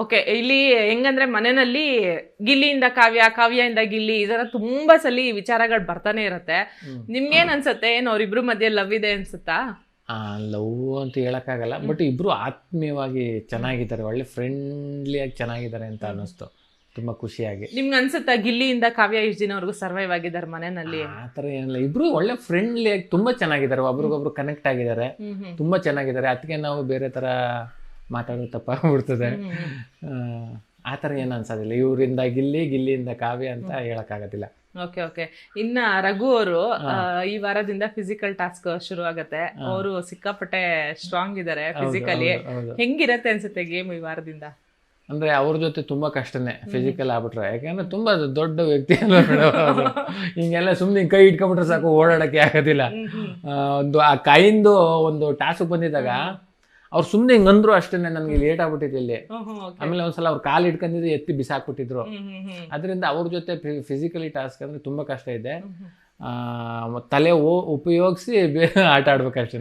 Okay. ಇಲ್ಲಿ ಹೆಂಗಂದ್ರೆ ಮನೆಯಲ್ಲಿ ಗಿಲ್ಲಿಯಿಂದ ಕಾವ್ಯ, ಕಾವ್ಯದಿಂದ ಗಿಲ್ಲಿ ಈ ತರ ತುಂಬಾ ಸಲ ವಿಚಾರಗಳು ಬರ್ತಾನೆ ಇರತ್ತೆ. ನಿಮ್ಗೇನ್ ಅನ್ಸತ್ತೆ? ಏನ್ ಅವ್ರಿಬ್ರು ಮಧ್ಯೆ ಲವ್ ಇದೆ ಅನ್ಸುತ್ತಾ? ಲವ್ ಅಂತ ಹೇಳೋಕ್ಕಾಗಲ್ಲ, ಬಟ್ ಇಬ್ಬರು ಆತ್ಮೀಯವಾಗಿ ಚೆನ್ನಾಗಿದ್ದಾರೆ, ಒಳ್ಳೆ ಫ್ರೆಂಡ್ಲಿಯಾಗಿ ಚೆನ್ನಾಗಿದ್ದಾರೆ ಅಂತ ಅನ್ನಿಸ್ತು, ತುಂಬ ಖುಷಿಯಾಗಿ. ನಿಮ್ಗೆ ಅನ್ಸುತ್ತಾ ಗಿಲ್ಲಿಯಿಂದ ಕಾವ್ಯ ಇಷ್ಟು ದಿನವರೆಗೂ ಸರ್ವೈವ್ ಆಗಿದ್ದಾರೆ ಮನೆಯಲ್ಲಿ? ಆ ಥರ ಏನಿಲ್ಲ, ಇಬ್ಬರು ಒಳ್ಳೆ ಫ್ರೆಂಡ್ಲಿಯಾಗಿ ತುಂಬ ಚೆನ್ನಾಗಿದ್ದಾರೆ, ಒಬ್ರಿಗೊಬ್ರು ಕನೆಕ್ಟ್ ಆಗಿದ್ದಾರೆ, ತುಂಬ ಚೆನ್ನಾಗಿದ್ದಾರೆ. ಅದಕ್ಕೆ ನಾವು ಬೇರೆ ಥರ ಮಾತಾಡೋದು ತಪ್ಪಾಗ್ಬಿಡ್ತದೆ. ಆ ಥರ ಏನು ಅನ್ಸೋದಿಲ್ಲ, ಇವರಿಂದ ಗಿಲ್ಲಿ, ಗಿಲ್ಲಿಯಿಂದ ಕಾವ್ಯ ಅಂತ ಹೇಳೋಕ್ಕಾಗೋದಿಲ್ಲ. Okay okay. ಇನ್ನ ರಘು ಅವರು ಈ ವಾರದಿಂದ ಫಿಸಿಕಲ್ ಟಾಸ್ಕ್ ಶುರು ಆಗತ್ತೆ. ಅವರು ಸಿಕ್ಕಾಪಟ್ಟೆ ಸ್ಟ್ರಾಂಗ್ ಇದಾರೆ ಫಿಸಿಕಲಿ. ಹೆಂಗಿರತ್ತೆ ಅನ್ಸುತ್ತೆ ಗೇಮ್ ಈ ವಾರದಿಂದ? ಅಂದರೆ ಅವ್ರ ಜೊತೆ ತುಂಬ ಕಷ್ಟನೇ ಫಿಸಿಕಲ್ ಆಗ್ಬಿಟ್ರೆ, ಯಾಕಂದರೆ ತುಂಬ ದೊಡ್ಡ ವ್ಯಕ್ತಿ ಅವರು. ಹಿಂಗೆಲ್ಲ ಸುಮ್ಮನೆ ಕೈ ಇಟ್ಕೊಂಡ್ಬಿಟ್ರೆ ಸಾಕು, ಓಡಾಡೋಕ್ಕೆ ಆಗೋದಿಲ್ಲ. ಆ ಕೈಯಿಂದ ಒಂದು ಟಾಸ್ಕ್ ಬಂದಿದ್ದಾಗ ಅವ್ರು ಸುಮ್ಮನೆ ಹಿಂಗೆ ಅಂದ್ರು ಅಷ್ಟೇ, ನನಗೆ ಲೇಟ್ ಆಗ್ಬಿಟ್ಟಿತ್ತು ಇಲ್ಲಿ. ಆಮೇಲೆ ಒಂದ್ಸಲ ಅವ್ರು ಕಾಲು ಇಟ್ಕೊಂಡಿದ್ದು ಎತ್ತಿ ಬಿಸಾಕ್ಬಿಟ್ಟಿದ್ರು. ಅದರಿಂದ ಅವ್ರ ಜೊತೆ ಫಿಸಿಕಲಿ ಟಾಸ್ಕ್ ಅಂದರೆ ತುಂಬ ಕಷ್ಟ ಇದೆ. ತಲೆ ಉಪಯೋಗಿಸಿ ಆಟ ಆಡ್ಬೇಕಷ್ಟೇ.